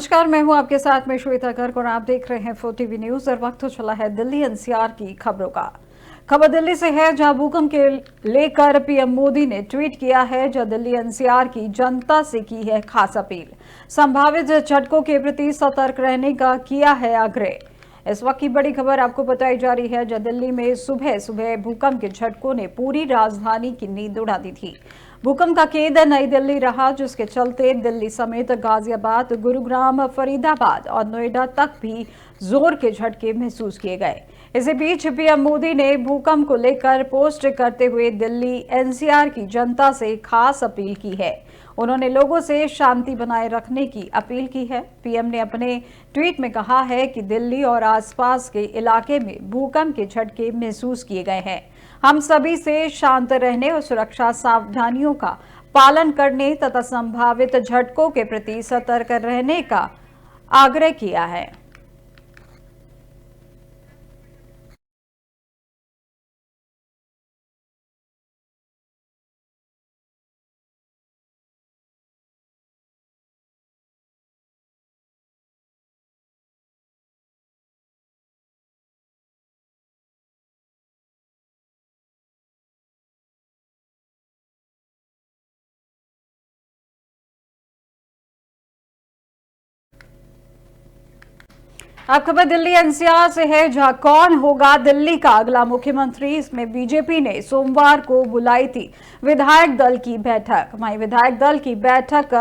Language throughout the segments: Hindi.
नमस्कार, मैं हूं आपके साथ में श्वेता गर्ग और आप देख रहे हैं 4TV न्यूज। और वक्त तो चला है दिल्ली एनसीआर की खबरों का। खबर दिल्ली से है, जहां भूकंप के लेकर पीएम मोदी ने ट्वीट किया है, जहां दिल्ली एनसीआर की जनता से की है खास अपील। संभावित झटकों के प्रति सतर्क रहने का किया है आग्रह। इस वक्त की बड़ी खबर आपको बताई जा रही है, जहां दिल्ली में सुबह सुबह भूकंप के झटकों ने पूरी राजधानी की नींद उड़ा दी थी। भूकंप का केंद्र नई दिल्ली रहा, जिसके चलते दिल्ली समेत गाजियाबाद, गुरुग्राम, फरीदाबाद और नोएडा तक भी जोर के झटके महसूस किए गए। इसी बीच पीएम मोदी ने भूकंप को लेकर पोस्ट करते हुए दिल्ली एनसीआर की जनता से खास अपील की है। उन्होंने लोगों से शांति बनाए रखने की अपील की है। पीएम ने अपने ट्वीट में कहा है कि दिल्ली और आसपास के इलाके में भूकंप के झटके महसूस किए गए हैं। हम सभी से शांत रहने और सुरक्षा सावधानियों का पालन करने तथा संभावित झटकों के प्रति सतर्क रहने का आग्रह किया है। अब खबर दिल्ली एनसीआर से है, जहां कौन होगा दिल्ली का अगला मुख्यमंत्री। इसमें बीजेपी ने सोमवार को बुलाई थी विधायक दल की बैठक। वहीं विधायक दल की बैठक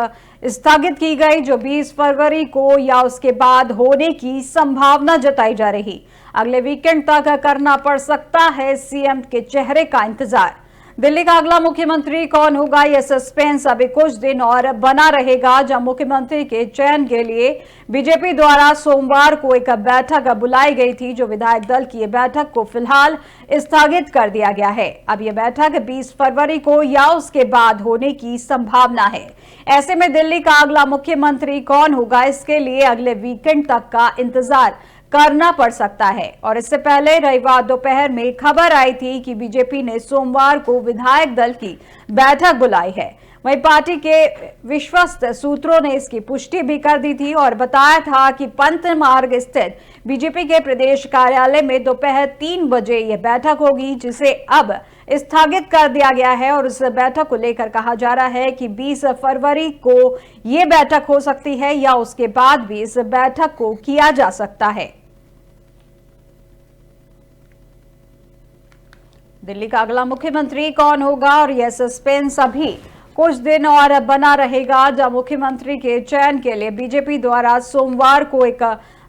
स्थगित की गई, जो 20 फरवरी को या उसके बाद होने की संभावना जताई जा रही। अगले वीकेंड तक करना पड़ सकता है सीएम के चेहरे का इंतजार। दिल्ली का अगला मुख्यमंत्री कौन होगा, यह सस्पेंस अभी कुछ दिन और बना रहेगा। जहां मुख्यमंत्री के चयन के लिए बीजेपी द्वारा सोमवार को एक बैठक बुलाई गई थी, जो विधायक दल की बैठक को फिलहाल स्थगित कर दिया गया है। अब यह बैठक 20 फरवरी को या उसके बाद होने की संभावना है। ऐसे में दिल्ली का अगला मुख्यमंत्री कौन होगा, इसके लिए अगले वीकेंड तक का इंतजार करना पड़ सकता है। और इससे पहले रविवार दोपहर में खबर आई थी कि बीजेपी ने सोमवार को विधायक दल की बैठक बुलाई है। वहीं पार्टी के विश्वस्त सूत्रों ने इसकी पुष्टि भी कर दी थी और बताया था कि पंत मार्ग स्थित बीजेपी के प्रदेश कार्यालय में दोपहर 3 बजे यह बैठक होगी, जिसे अब स्थगित कर दिया गया है। और इस बैठक को लेकर कहा जा रहा है कि 20 फरवरी को यह बैठक हो सकती है या उसके बाद भी इस बैठक को किया जा सकता है। दिल्ली का अगला मुख्यमंत्री कौन होगा और यह सस्पेंस अभी कुछ दिन और बना रहेगा। जहां मुख्यमंत्री के चयन के लिए बीजेपी द्वारा सोमवार को एक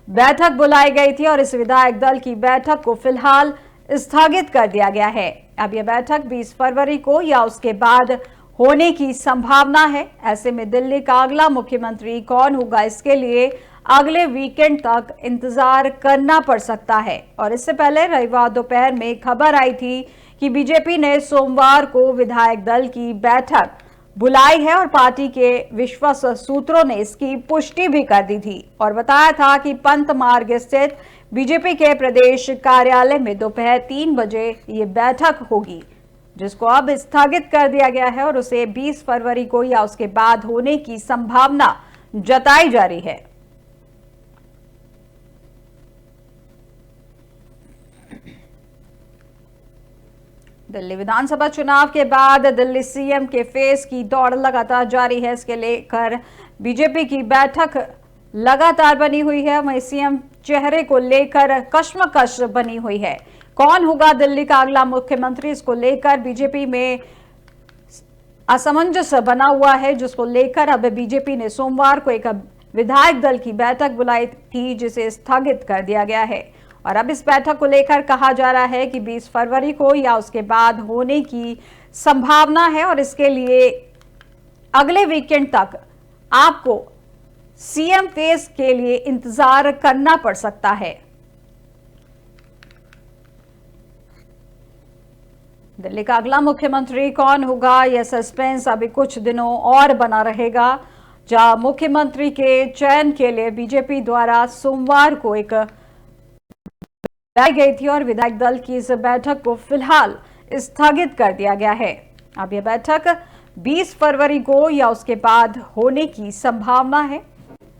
बैठक बुलाई गई थी और इस विधायक दल की बैठक को फिलहाल स्थगित कर दिया गया है। अब यह बैठक 20 फरवरी को या उसके बाद होने की संभावना है। ऐसे में दिल्ली का अगला मुख्यमंत्री कौन होगा, इसके लिए अगले वीकेंड तक इंतजार करना पड़ सकता है। और इससे पहले रविवार दोपहर में खबर आई थी कि बीजेपी ने सोमवार को विधायक दल की बैठक बुलाई है और पार्टी के विश्वस्त सूत्रों ने इसकी पुष्टि भी कर दी थी और बताया था कि पंत मार्ग स्थित बीजेपी के प्रदेश कार्यालय में दोपहर 3 बजे ये बैठक होगी, जिसको अब स्थगित कर दिया गया है और उसे 20 फरवरी को या उसके बाद होने की संभावना जताई जा रही है। दिल्ली विधानसभा चुनाव के बाद दिल्ली सीएम के फेस की दौड़ लगातार जारी है। इसके लेकर बीजेपी की बैठक लगातार बनी हुई है। वहीं सीएम चेहरे को लेकर कश्मकश बनी हुई है। कौन होगा दिल्ली का अगला मुख्यमंत्री, इसको लेकर बीजेपी में असमंजस बना हुआ है, जिसको लेकर अब बीजेपी ने सोमवार को एक विधायक दल की बैठक बुलाई थी, जिसे स्थगित कर दिया गया है। और अब इस बैठक को लेकर कहा जा रहा है कि 20 फरवरी को या उसके बाद होने की संभावना है और इसके लिए अगले वीकेंड तक आपको सीएम फेस के लिए इंतजार करना पड़ सकता है। दिल्ली का अगला मुख्यमंत्री कौन होगा, यह सस्पेंस अभी कुछ दिनों और बना रहेगा। जहां मुख्यमंत्री के चयन के लिए बीजेपी द्वारा सोमवार को एक लाई गई थी और विधायक दल की इस बैठक को फिलहाल स्थगित कर दिया गया है। अब यह बैठक 20 फरवरी को या उसके बाद होने की संभावना है।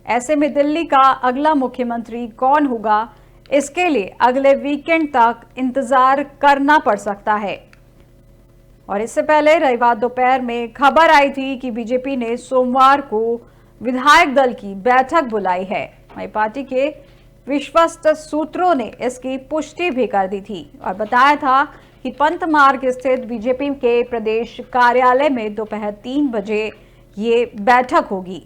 ऐसे में दिल्ली का अगला मुख्यमंत्री कौन होगा, इसके लिए अगले वीकेंड तक इंतजार करना पड़ सकता है। और इससे पहले रविवार दोपहर में खबर आई थी कि बीजेपी ने सोमवार को विधायक दल की बैठक बुलाई है। वहीं पार्टी के विश्वस्त सूत्रों ने इसकी पुष्टि भी कर दी थी और बताया था कि पंत मार्ग स्थित बीजेपी के प्रदेश कार्यालय में दोपहर 3 बजे ये बैठक होगी।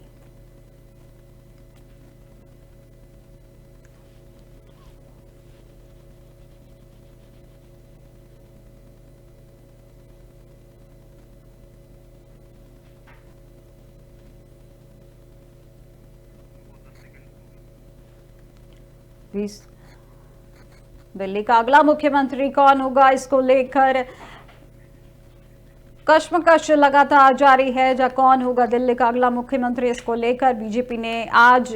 दिल्ली का अगला मुख्यमंत्री कौन होगा, इसको लेकर कश्मकश लगातार जारी है। जहां कौन होगा दिल्ली का अगला मुख्यमंत्री, इसको लेकर बीजेपी ने आज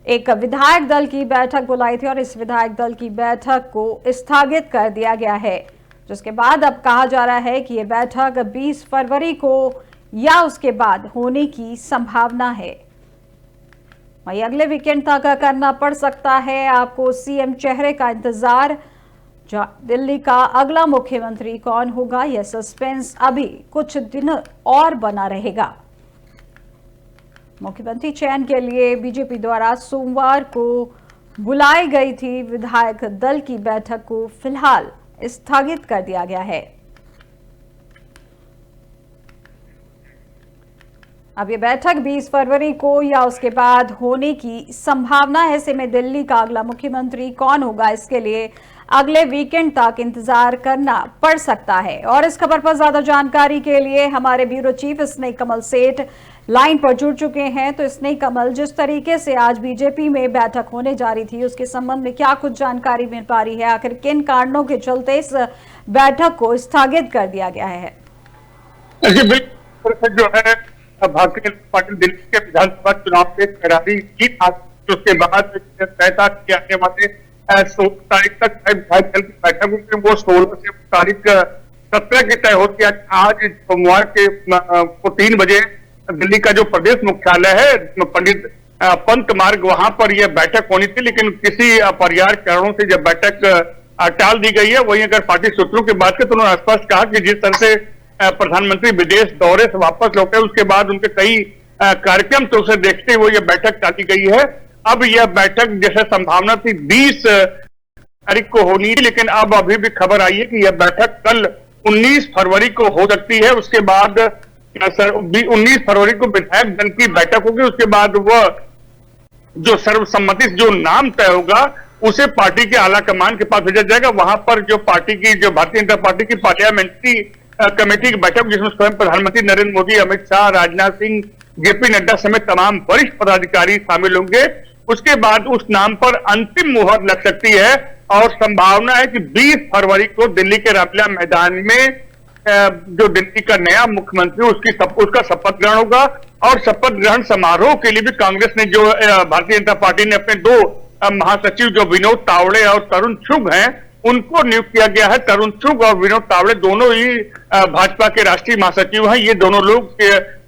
एक विधायक दल की बैठक बुलाई थी और इस विधायक दल की बैठक को स्थगित कर दिया गया है, जिसके बाद अब कहा जा रहा है कि यह बैठक 20 फरवरी को या उसके बाद होने की संभावना है। वहीं अगले वीकेंड तक करना पड़ सकता है आपको सीएम चेहरे का इंतजार। दिल्ली का अगला मुख्यमंत्री कौन होगा, यह सस्पेंस अभी कुछ दिन और बना रहेगा। मुख्यमंत्री चयन के लिए बीजेपी द्वारा सोमवार को बुलाई गई थी विधायक दल की बैठक को फिलहाल स्थगित कर दिया गया है। अब ये बैठक 20 फरवरी को या उसके बाद होने की संभावना है। ऐसे में दिल्ली का अगला मुख्यमंत्री कौन होगा, इसके लिए अगले वीकेंड तक इंतजार करना पड़ सकता है। और इस खबर पर ज्यादा जानकारी के लिए हमारे ब्यूरो चीफ स्नेह कमल सेठ लाइन पर जुड़ चुके हैं। तो स्नेह कमल, जिस तरीके से आज बीजेपी में बैठक होने जा रही थी, उसके संबंध में क्या कुछ जानकारी मिल पा रही है? आखिर किन कारणों के चलते इस बैठक को स्थगित कर दिया गया है? जो है भारतीय जनता पार्टी दिल्ली के विधानसभा चुनाव में करारी जीत हासिल, उसके बाद तय किए आने वाले 16 तारीख तक विधायक दल की बैठक होगी। वो 16 से तारीख 17 की तय होती है। आज सोमवार को 3 बजे दिल्ली का जो प्रदेश मुख्यालय है पंडित पंत मार्ग, वहां पर यह बैठक होनी थी, लेकिन किसी अपरिहार्य कारणों से जब बैठक टाल दी गई है। वहीं अगर पार्टी सूत्रों की बात करें तो उन्होंने स्पष्ट कहा कि जिस तरह से प्रधानमंत्री विदेश दौरे से वापस लौटे, उसके बाद उनके कई कार्यक्रम तो उसे देखते हुए यह बैठक टाली गई है। अब यह बैठक जैसे संभावना थी 20 तारीख को होनी थी, लेकिन अब अभी भी खबर आई है कि यह बैठक कल 19 फरवरी को हो सकती है। उसके बाद 19 फरवरी को विधायक दल की बैठक होगी। उसके बाद वह जो सर्वसम्मति जो नाम तय होगा उसे पार्टी के आला कमान के पास भेजा जाएगा। वहां पर जो पार्टी की जो भारतीय जनता पार्टी की पार्लियामेंट्री कमेटी की बैठक, जिसमें स्वयं प्रधानमंत्री नरेंद्र मोदी, अमित शाह, राजनाथ सिंह, जेपी नड्डा समेत तमाम वरिष्ठ पदाधिकारी शामिल होंगे। उसके बाद उस नाम पर अंतिम मुहर लग सकती है और संभावना है कि 20 फरवरी को दिल्ली के रामलीला मैदान में जो दिल्ली का नया मुख्यमंत्री उसका शपथ ग्रहण होगा। और शपथ ग्रहण समारोह के लिए भी कांग्रेस ने जो भारतीय जनता पार्टी ने अपने 2 महासचिव जो विनोद तावड़े और तरुण चुग हैं, उनको नियुक्त किया गया है। तरुण चुग और विनोद तावड़े दोनों ही भाजपा के राष्ट्रीय महासचिव हैं। ये दोनों लोग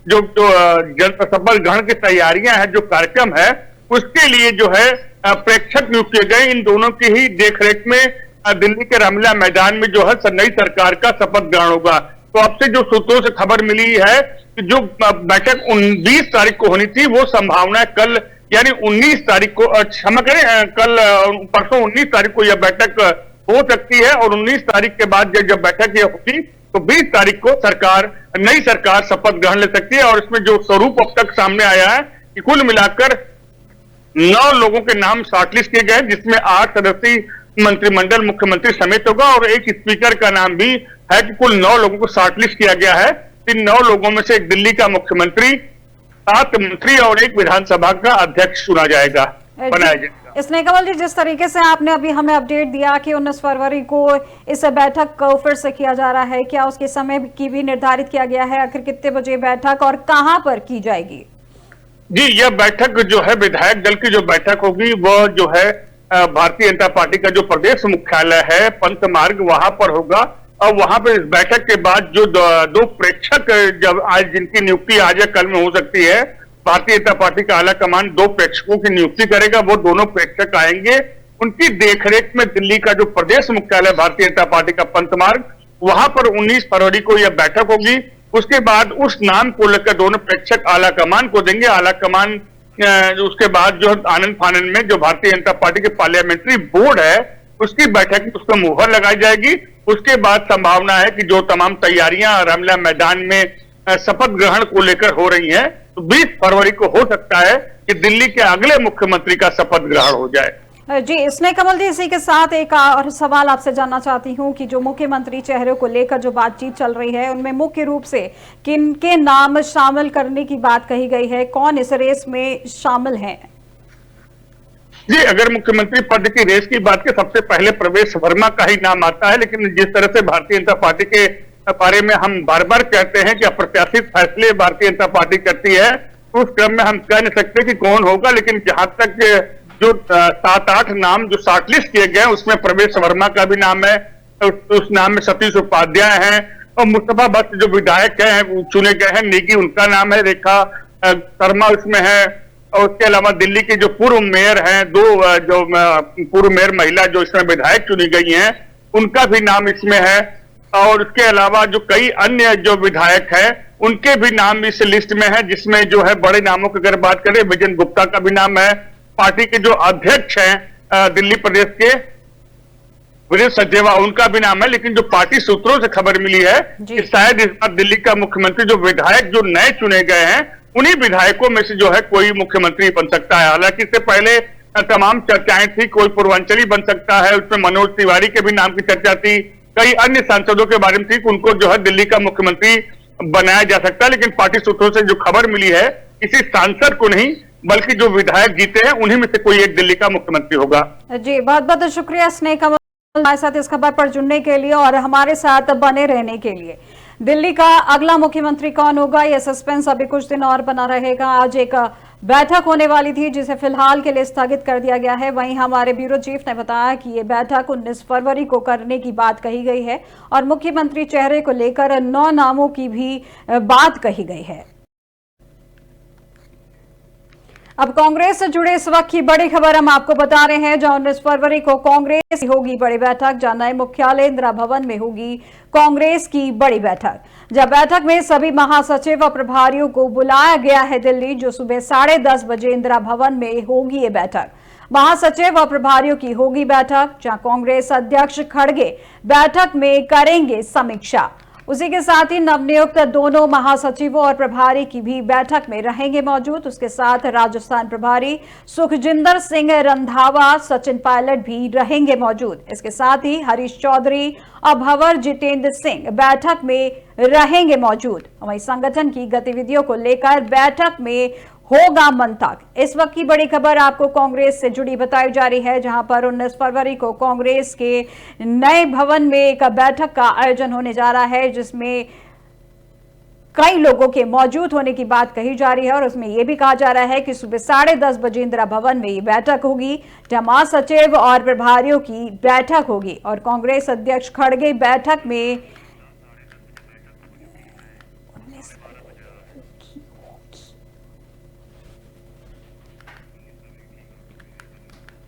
जो शपथ ग्रहण की तैयारियां हैं, जो कार्यक्रम है, उसके लिए जो है प्रेक्षक नियुक्त किए गए। इन दोनों की ही देखरेख में दिल्ली के रामलीला मैदान में जो है नई सरकार का शपथ ग्रहण होगा। तो अब से जो सूत्रों से खबर मिली है कि जो बैठक 20 तारीख को होनी थी, वो संभावना कल यानी 19 तारीख को, क्षमा करें, कल परसों 19 तारीख को यह बैठक हो सकती है। और 19 तारीख के बाद जब बैठक यह होगी तो 20 तारीख को नई सरकार शपथ ग्रहण ले सकती है। और इसमें जो स्वरूप अब तक सामने आया है कि कुल मिलाकर 9 लोगों के नाम शॉर्टलिस्ट किए गए, जिसमें 8 सदस्यीय मंत्रिमंडल मुख्यमंत्री समेत होगा और एक स्पीकर का नाम भी है कि कुल 9 लोगों को शॉर्टलिस्ट किया गया है। इन 9 लोगों में से एक दिल्ली का मुख्यमंत्री, 7 मंत्री और एक विधानसभा का अध्यक्ष चुना जाएगा, बनाया जाएगा। स्नेह कमल जी, जिस तरीके से आपने अभी हमें अपडेट दिया कि 19 फरवरी को इस बैठक को फिर से किया जा रहा है, क्या उसके समय की भी निर्धारित किया गया है? आखिर कितने बजे बैठक और कहां पर की जाएगी? जी, यह बैठक जो है विधायक दल की जो बैठक होगी वह जो है भारतीय जनता पार्टी का जो प्रदेश मुख्यालय है पंत मार्ग, वहां पर होगा। और वहां पर इस बैठक के बाद जो 2 प्रेक्षक जब आज जिनकी नियुक्ति आज या कल में हो सकती है, भारतीय जनता पार्टी का आला कमान 2 प्रेक्षकों की नियुक्ति करेगा। वो दोनों प्रेक्षक आएंगे, उनकी देखरेख में दिल्ली का जो प्रदेश मुख्यालय भारतीय जनता पार्टी का पंत मार्ग, वहां पर 19 फरवरी को यह बैठक होगी। उसके बाद उस नाम को लेकर दोनों प्रेक्षक आला कमान को देंगे। आला कमान उसके बाद जो आनंद फानन में जो भारतीय जनता पार्टी के पार्लियामेंट्री बोर्ड है उसकी बैठक में उसको मुहर लगाई जाएगी। उसके बाद संभावना है कि जो तमाम तैयारियां रामलीला मैदान में शपथ ग्रहण को लेकर हो रही हैं, तो 20 फरवरी को हो सकता है कि दिल्ली के अगले मुख्यमंत्री का शपथ ग्रहण हो जाए। जी, स्नेह कमल जी, इसी के साथ एक और सवाल आपसे जानना चाहती हूं कि जो मुख्यमंत्री चेहरे को लेकर जो बातचीत चल रही है, उनमें मुख्य रूप से किनके नाम शामिल करने की बात कही गई है? कौन इस रेस में शामिल हैं? जी, अगर मुख्यमंत्री पद की रेस की बात की सबसे पहले प्रवेश वर्मा का ही नाम आता है, लेकिन जिस तरह से भारतीय जनता पार्टी के बारे में हम बार बार कहते हैं कि अप्रत्याशित फैसले भारतीय जनता पार्टी करती है, तो उस क्रम में हम कह नहीं सकते कि कौन होगा। लेकिन जहां तक जो 7-8 नाम जो शॉर्टलिस्ट किए गए उसमें प्रवेश वर्मा का भी नाम है, उस नाम में सतीश उपाध्याय हैं और मुस्तफा बख्श जो विधायक हैं चुने गए हैं, नेगी उनका नाम है, रेखा शर्मा उसमें है, और उसके अलावा दिल्ली के जो पूर्व मेयर हैं, 2 जो पूर्व मेयर महिला जो इसमें विधायक चुनी गई हैं उनका भी नाम इसमें है, और उसके अलावा जो कई अन्य जो विधायक हैं उनके भी नाम इस लिस्ट में है, जिसमें जो है बड़े नामों की अगर बात करें विजन गुप्ता का भी नाम है, पार्टी के जो अध्यक्ष हैं दिल्ली प्रदेश के वीरेंद्र सचदेवा उनका भी नाम है। लेकिन जो पार्टी सूत्रों से खबर मिली है कि शायद इस बार दिल्ली का मुख्यमंत्री जो विधायक जो नए चुने गए हैं उन्हीं विधायकों में से जो है कोई मुख्यमंत्री बन सकता है। हालांकि इससे पहले तमाम चर्चाएं थी, कोई पूर्वांचली बन सकता है, उसमें मनोज तिवारी के भी नाम की चर्चा थी, कई अन्य सांसदों के बारे में थी कि उनको जो है दिल्ली का मुख्यमंत्री बनाया जा सकता है। लेकिन पार्टी सूत्रों से जो खबर मिली है किसी सांसद को नहीं बल्कि जो विधायक जीते हैं उन्हीं में से कोई एक दिल्ली का मुख्यमंत्री होगा। जी, बहुत बहुत शुक्रिया स्नेह कमल हमारे साथ इस खबर पर जुड़ने के लिए और हमारे साथ बने रहने के लिए। दिल्ली का अगला मुख्यमंत्री कौन होगा, यह सस्पेंस अभी कुछ दिन और बना रहेगा। आज एक बैठक होने वाली थी जिसे फिलहाल के लिए स्थगित कर दिया गया है। वहीं हमारे ब्यूरो चीफ ने बताया कि ये बैठक 19 फरवरी को करने की बात कही गई है और मुख्यमंत्री चेहरे को लेकर 9 नामों की भी बात कही गई है। अब कांग्रेस से जुड़े इस वक्त की बड़ी खबर हम आपको बता रहे हैं, जहां 19 फरवरी को कांग्रेस की होगी बड़ी बैठक। जहां नए मुख्यालय इंदिरा भवन में होगी कांग्रेस की बड़ी बैठक। जब बैठक में सभी महासचिव और प्रभारियों को बुलाया गया है दिल्ली, जो सुबह 10:30 बजे इंदिरा भवन में होगी ये बैठक। महासचिव और प्रभारियों की होगी बैठक, जहां कांग्रेस अध्यक्ष खड़गे बैठक में करेंगे समीक्षा। उसी के साथ ही नवनियुक्त दोनों महासचिवों और प्रभारी की भी बैठक में रहेंगे मौजूद। उसके साथ राजस्थान प्रभारी सुखजिंदर सिंह रंधावा, सचिन पायलट भी रहेंगे मौजूद। इसके साथ ही हरीश चौधरी और भंवर जितेंद्र सिंह बैठक में रहेंगे मौजूद। वहीं संगठन की गतिविधियों को लेकर बैठक में होगा मंथक। इस वक्त की बड़ी खबर आपको कांग्रेस से जुड़ी बताई जा रही है, जहां पर 19 फरवरी को कांग्रेस के नए भवन में एक बैठक का आयोजन होने जा रहा है, जिसमें कई लोगों के मौजूद होने की बात कही जा रही है। और उसमें यह भी कहा जा रहा है कि सुबह 10:30 बजे इंदिरा भवन में ये बैठक होगी, जहां महासचिव और प्रभारियों की बैठक होगी और कांग्रेस अध्यक्ष खड़गे बैठक में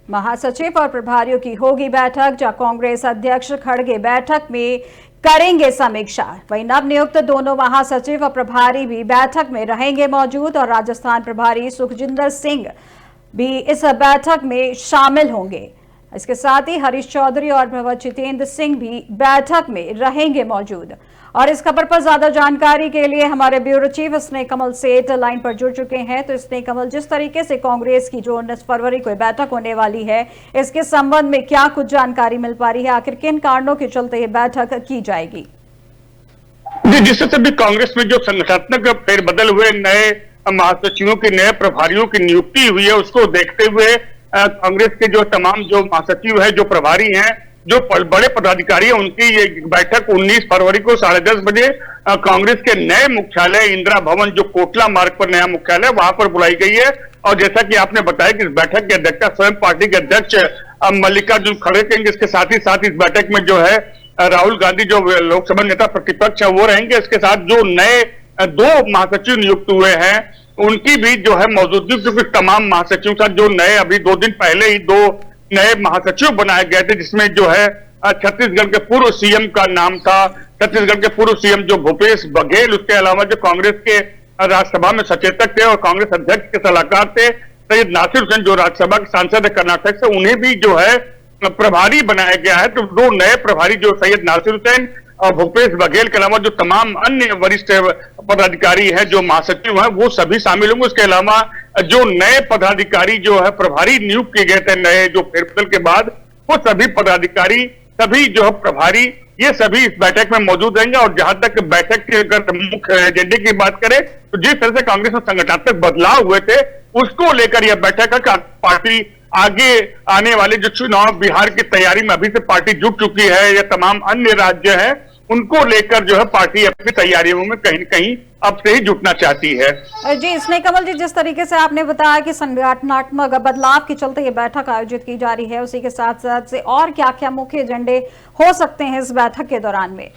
महासचिव और प्रभारियों की होगी बैठक, जहां कांग्रेस अध्यक्ष खड़गे बैठक में करेंगे समीक्षा। वहीं नवनियुक्त दोनों महासचिव और प्रभारी भी बैठक में रहेंगे मौजूद और राजस्थान प्रभारी सुखजिंदर सिंह भी इस बैठक में शामिल होंगे। इसके साथ ही हरीश चौधरी और भंवर जितेंद्र सिंह भी बैठक में रहेंगे मौजूद। और इस खबर पर ज्यादा जानकारी के लिए हमारे ब्यूरो चीफ स्नेह कमल सेठ लाइन पर जुड़ चुके हैं। तो स्नेह कमल, जिस तरीके से कांग्रेस की जो 19 फरवरी को बैठक होने वाली है, इसके संबंध में क्या कुछ जानकारी मिल पा रही है? आखिर किन कारणों के चलते ये बैठक की जाएगी? जी, जिससे भी कांग्रेस में जो संगठनात्मक फेरबदल हुए, नए महासचिवों की, नए प्रभारियों की नियुक्ति हुई है, उसको देखते हुए कांग्रेस के जो तमाम जो महासचिव है, जो प्रभारी हैं, जो बड़े पदाधिकारी हैं, उनकी ये बैठक 19 फरवरी को 10:30 बजे कांग्रेस के नए मुख्यालय इंदिरा भवन, जो कोटला मार्ग पर नया मुख्यालय, वहां पर बुलाई गई है। और जैसा कि आपने बताया कि इस बैठक की अध्यक्षता स्वयं पार्टी के अध्यक्ष मल्लिकार्जुन खड़गे करेंगे। इसके साथ इस बैठक में जो है राहुल गांधी, जो लोकसभा नेता प्रतिपक्ष है, वो रहेंगे। इसके साथ जो नए 2 महासचिव नियुक्त हुए हैं उनकी भी जो है मौजूदगी, क्योंकि तमाम महासचिवों का जो नए अभी 2 दिन पहले ही 2 नए महासचिव बनाए गए थे, जिसमें जो है छत्तीसगढ़ के पूर्व सीएम का नाम था, छत्तीसगढ़ के पूर्व सीएम जो भूपेश बघेल, उसके अलावा जो कांग्रेस के राज्यसभा में सचेतक थे और कांग्रेस अध्यक्ष के सलाहकार थे सैयद नासिर हुसैन, जो राज्यसभा के सांसद है कर्नाटक से, उन्हें भी जो है प्रभारी बनाया गया है। तो 2 नए प्रभारी जो सैयद नासिर हुसैन और भूपेश बघेल के अलावा जो तमाम अन्य वरिष्ठ पदाधिकारी हैं, जो महासचिव हैं, वो सभी शामिल होंगे। उसके अलावा जो नए पदाधिकारी जो है प्रभारी नियुक्त किए गए थे नए जो फेरबदल के बाद, वो सभी पदाधिकारी, सभी जो है प्रभारी, ये सभी इस बैठक में मौजूद रहेंगे। और जहां तक बैठक के अगर मुख्य एजेंडे की बात करें तो जिस तरह से कांग्रेस में संगठनात्मक बदलाव हुए थे उसको लेकर यह बैठक है। पार्टी आगे आने वाले जो चुनाव, बिहार की तैयारी में अभी से पार्टी जुट चुकी है, या तमाम अन्य राज्य हैं उनको लेकर जो है पार्टी अपनी तैयारियों में कहीं न कहीं अब से ही जुटना चाहती है। जी स्नेह कमल जी, जिस तरीके से आपने बताया कि संगठनात्मक बदलाव के चलते ये बैठक आयोजित की जा रही है, उसी के साथ साथ से और क्या क्या मुख्य एजेंडे हो सकते हैं इस बैठक के दौरान में?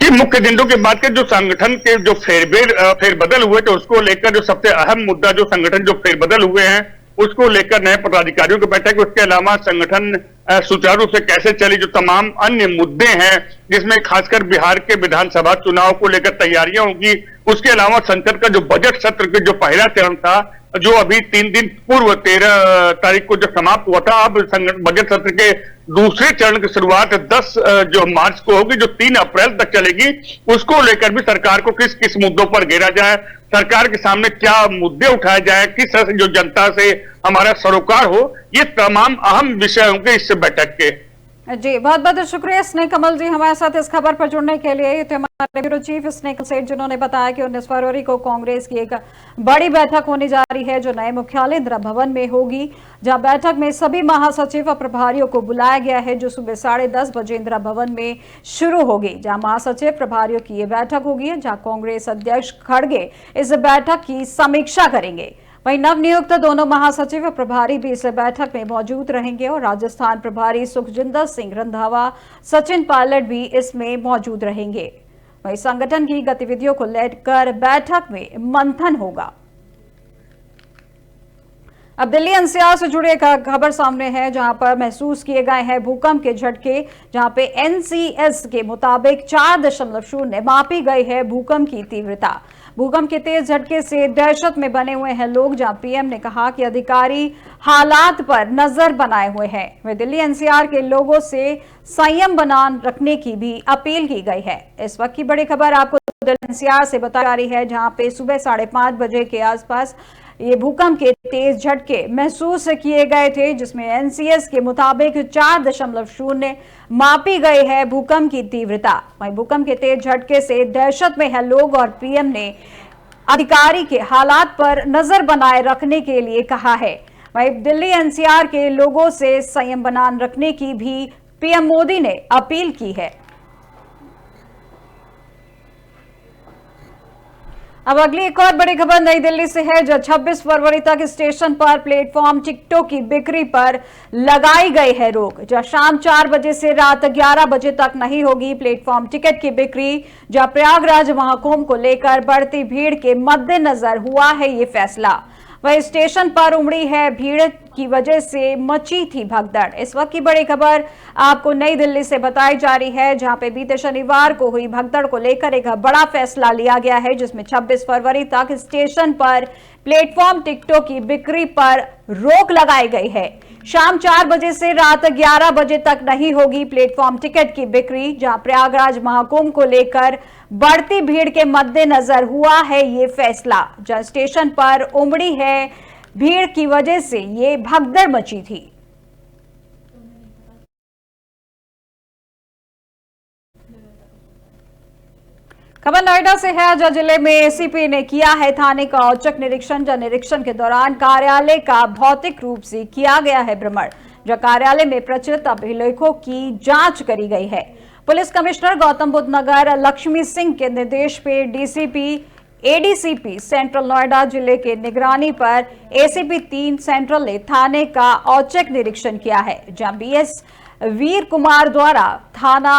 मुख्य एजेंडों की बात करें, जो संगठन के जो फेरबदल हुए थे उसको लेकर जो सबसे अहम मुद्दा, जो संगठन जो फेरबदल हुए हैं उसको लेकर नए पदाधिकारियों की बैठक। उसके अलावा संगठन सुचारू रूप से कैसे चले, जो तमाम अन्य मुद्दे हैं, जिसमें खासकर बिहार के विधानसभा चुनाव को लेकर तैयारियां होगी। उसके अलावा संसद का जो बजट सत्र के जो पहला चरण था, जो अभी 3 दिन पूर्व 13 तारीख को जो समाप्त हुआ था, अब बजट सत्र के दूसरे चरण की शुरुआत 10 जो मार्च को होगी, जो 3 अप्रैल तक चलेगी। उसको लेकर भी सरकार को किस किस मुद्दों पर घेरा जाए, सरकार के सामने क्या मुद्दे उठाए जाए, किस तरह से जो जनता से हमारा सरोकार हो, ये तमाम अहम विषय होंगे इस बैठक के। जी बहुत बहुत शुक्रिया स्नेह कमल जी हमारे साथ इस खबर पर जुड़ने के लिए। तो हमारे ब्यूरो चीफ स्नेह सेठ जिन्होंने बताया कि 19 फरवरी को कांग्रेस की एक बड़ी बैठक होने जा रही है, जो नए मुख्यालय इंदिरा भवन में होगी, जहां बैठक में सभी महासचिव और प्रभारियों को बुलाया गया है, जो सुबह 10:30 बजे इंदिरा भवन में शुरू होगी। जहां महासचिव प्रभारियों की ये बैठक होगी, जहां कांग्रेस अध्यक्ष खड़गे इस बैठक की समीक्षा करेंगे। वहीं नवनियुक्त दोनों महासचिव और प्रभारी भी इस बैठक में मौजूद रहेंगे और राजस्थान प्रभारी सुखजिंदर सिंह रंधावा, सचिन पायलट भी इसमें मौजूद रहेंगे। वहीं संगठन की गतिविधियों को लेकर बैठक में मंथन होगा। अब दिल्ली एनसीआर से जुड़े एक खबर सामने है, जहां पर महसूस किए गए हैं भूकंप के झटके, जहां पे एनसीएस के मुताबिक 4.0 मापी गई है भूकंप की तीव्रता। भूकंप के तेज झटके से दहशत में बने हुए हैं लोग, जहां पीएम ने कहा कि अधिकारी हालात पर नजर बनाए हुए हैं। वे दिल्ली एनसीआर के लोगों से संयम बनाए रखने की भी अपील की गई है। इस वक्त की बड़ी खबर आपको दिल्ली एनसीआर से बताई जा रही है, जहां पे सुबह 5:30 बजे के आसपास ये भूकंप के तेज झटके महसूस किए गए थे, जिसमें एनसीएस के मुताबिक 4.0 मापी गई है भूकंप की तीव्रता। वहीं भूकंप के तेज झटके से दहशत में है लोग और पीएम ने अधिकारी के हालात पर नजर बनाए रखने के लिए कहा है। वहीं दिल्ली एनसीआर के लोगों से संयम बनाए रखने की भी पीएम मोदी ने अपील की है। अब अगली एक और बड़ी खबर नई दिल्ली से है, जो 26 फरवरी तक स्टेशन पर प्लेटफॉर्म टिकटों की बिक्री पर लगाई गई है रोक। जहां शाम 4 बजे से रात 11 बजे तक नहीं होगी प्लेटफॉर्म टिकट की बिक्री। जहां प्रयागराज महाकुंभ को लेकर बढ़ती भीड़ के मद्देनजर हुआ है ये फैसला। वह स्टेशन पर उमड़ी है भीड़ की वजह से मची थी भगदड़। इस वक्त की बड़ी खबर आपको नई दिल्ली से बताई जा रही है, जहां पे बीते शनिवार को हुई भगदड़ को लेकर एक बड़ा फैसला लिया गया है, जिसमें 26 फरवरी तक स्टेशन पर प्लेटफॉर्म टिकटों की बिक्री पर रोक लगाई गई है। शाम 4 बजे से रात 11 बजे तक नहीं होगी प्लेटफॉर्म टिकट की बिक्री। जहां प्रयागराज महाकुंभ को लेकर बढ़ती भीड़ के मद्देनजर हुआ है ये फैसला। जहां स्टेशन पर उमड़ी है भीड़ की वजह से ये भगदड़ मची थी। खबर नोएडा से है, जहां जिले में एसीपी ने किया है थाने का औचक निरीक्षण। जहां निरीक्षण के दौरान कार्यालय का भौतिक रूप से किया गया है भ्रमण। जहां कार्यालय में प्रचलित अभिलेखों की जांच करी गई है। पुलिस कमिश्नर गौतम बुद्ध नगर लक्ष्मी सिंह के निर्देश पे एडीसीपी सेंट्रल नोएडा जिले के निगरानी पर एसीपी 3 सेंट्रल ने थाने का औचक निरीक्षण किया है। जहां बीएस वीर कुमार द्वारा थाना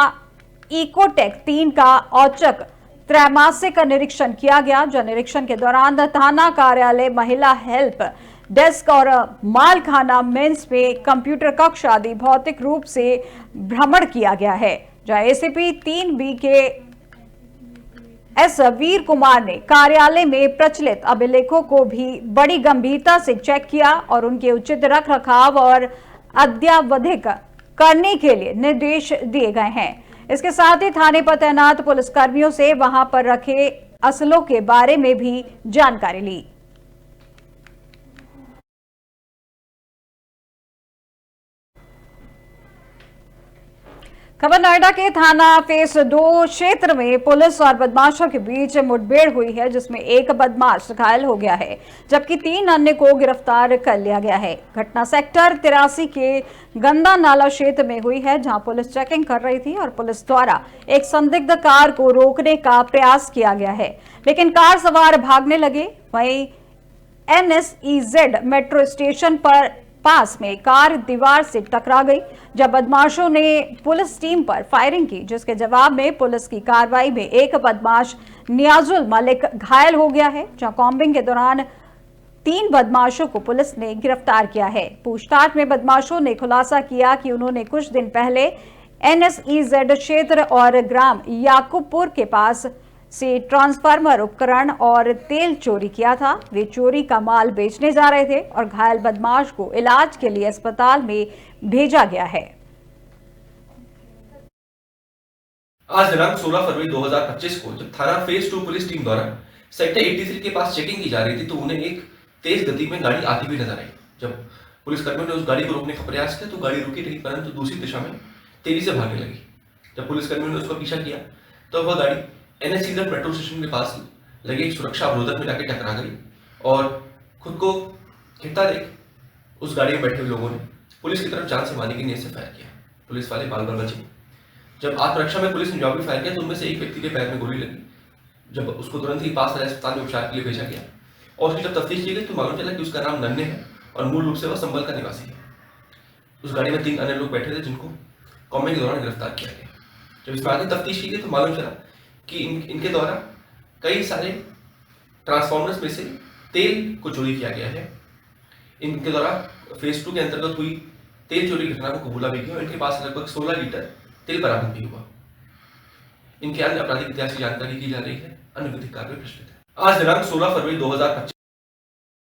इकोटेक 3 का औचक त्रैमासिक निरीक्षण किया गया। जो निरीक्षण के दौरान थाना कार्यालय, महिला हेल्प डेस्क और मालखाना, मेंस में कंप्यूटर कक्ष आदि भौतिक रूप से भ्रमण किया गया है। जहां एसीपी 3B के एस वीर कुमार ने कार्यालय में प्रचलित अभिलेखों को भी बड़ी गंभीरता से चेक किया और उनके उचित रख रखाव और अद्यावधिक करने के लिए निर्देश दिए गए हैं। इसके साथ ही थाने पर तैनात पुलिसकर्मियों से वहां पर रखे असलों के बारे में भी जानकारी ली। खबर नोएडा के थाना फेस 2 क्षेत्र में पुलिस और बदमाशों के बीच मुठभेड़ हुई है, जिसमें एक बदमाश घायल हो गया है जबकि 3 अन्य को गिरफ्तार कर लिया गया है। घटना सेक्टर 83 के गंदा नाला क्षेत्र में हुई है, जहां पुलिस चेकिंग कर रही थी और पुलिस द्वारा एक संदिग्ध कार को रोकने का प्रयास किया गया है, लेकिन कार सवार भागने लगे। वहीं NSEZ मेट्रो स्टेशन पर पास में कार दीवार से टकरा गई जब बदमाशों ने पुलिस टीम पर फायरिंग की, जिसके जवाब में पुलिस की कार्रवाई में एक बदमाश नियाजुल मलिक घायल हो गया है। जहां कॉम्बिंग के दौरान 3 बदमाशों को पुलिस ने गिरफ्तार किया है। पूछताछ में बदमाशों ने खुलासा किया कि उन्होंने कुछ दिन पहले NSEZ क्षेत्र और ग्राम याकूबपुर के पास से ट्रांसफार्मर उपकरण और तेल चोरी किया था। वे चोरी का माल बेचने जा रहे थे और घायल बदमाश को इलाज के लिए अस्पताल में भेजा गया है। आज दिनांक 16 फरवरी 2025 को जब थाना फेज 2 पुलिस टीम द्वारा सेक्टर 83 के पास चेकिंग की जा रही थी, तो उन्हें एक तेज गति में गाड़ी आती हुई नजर आई। जब पुलिसकर्मियों ने उस गाड़ी को रोकने का प्रयास किया तो गाड़ी रुकी नहीं, परंतु दूसरी दिशा में तेजी से भागने लगी। जब पुलिसकर्मियों ने उसका पीछा किया तो वह गाड़ी NSEZ मेट्रो स्टेशन के पास लगे एक सुरक्षा अवरोधक में जाकर टकरा गई और खुद को घिरता देख उस गाड़ी में बैठे हुए लोगों ने पुलिस की तरफ जान से मारने की नीयत से फायर किया। पुलिस वाले बाल बाल बचे। जब आत्मरक्षा में पुलिस ने जवाबी फायर किया तो उनमें से एक व्यक्ति के पैर में गोली लगी। जब उसको तुरंत ही पास वाले अस्पताल में उपचार के लिए भेजा गया और उसकी जब तफ्तीश की गई तो मालूम चला कि उसका नाम नन्हे है और मूल रूप से वह संबल का निवासी है। उस गाड़ी में 3 अन्य लोग बैठे थे जिनको कॉम्बिंग के दौरान गिरफ्तार किया गया। जब इसमें आगे तफ्तीश की गई तो मालूम चला कि इनके द्वारा कई सारे ट्रांसफार्मर्स में से तेल को चोरी किया गया है। इनके द्वारा फेज 2 के अंतर्गत हुई तेल चोरी घटना को कबूला भी किया और इनके पास लगभग 16 लीटर तेल बरामद भी हुआ। इनके अन्य आपराधिक इतिहास की जानकारी की जा रही है। अन्य विधिक कार्रवाई प्रचलित है। आज दिनांक 16 फरवरी 2025।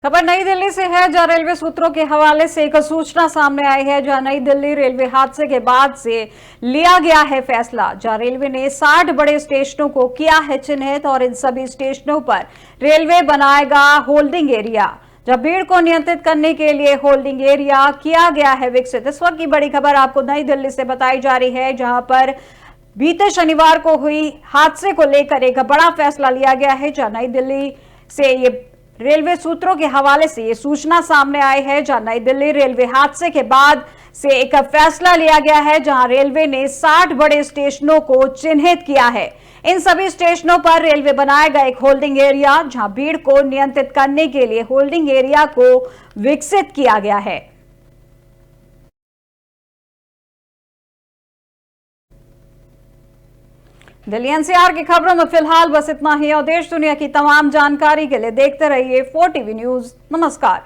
खबर नई दिल्ली से है, जहां रेलवे सूत्रों के हवाले से एक सूचना सामने आई है। जहां नई दिल्ली रेलवे हादसे के बाद से लिया गया है फैसला। जहां रेलवे ने 60 बड़े स्टेशनों को किया है चिन्हित और इन सभी स्टेशनों पर रेलवे बनाएगा होल्डिंग एरिया। जब भीड़ को नियंत्रित करने के लिए होल्डिंग एरिया किया गया है विकसित। इस वक्त की बड़ी खबर आपको नई दिल्ली से बताई जा रही है, जहां पर बीते शनिवार को हुई हादसे को लेकर एक बड़ा फैसला लिया गया है। जहां नई दिल्ली से ये रेलवे सूत्रों के हवाले से ये सूचना सामने आई है, जहां नई दिल्ली रेलवे हादसे के बाद से एक फैसला लिया गया है, जहां रेलवे ने 60 बड़े स्टेशनों को चिन्हित किया है। इन सभी स्टेशनों पर रेलवे बनाएगा एक होल्डिंग एरिया, जहां भीड़ को नियंत्रित करने के लिए होल्डिंग एरिया को विकसित किया गया है। दिल्ली NCR की खबरों में फिलहाल बस इतना ही और देश दुनिया की तमाम जानकारी के लिए देखते रहिए 4TV न्यूज। नमस्कार।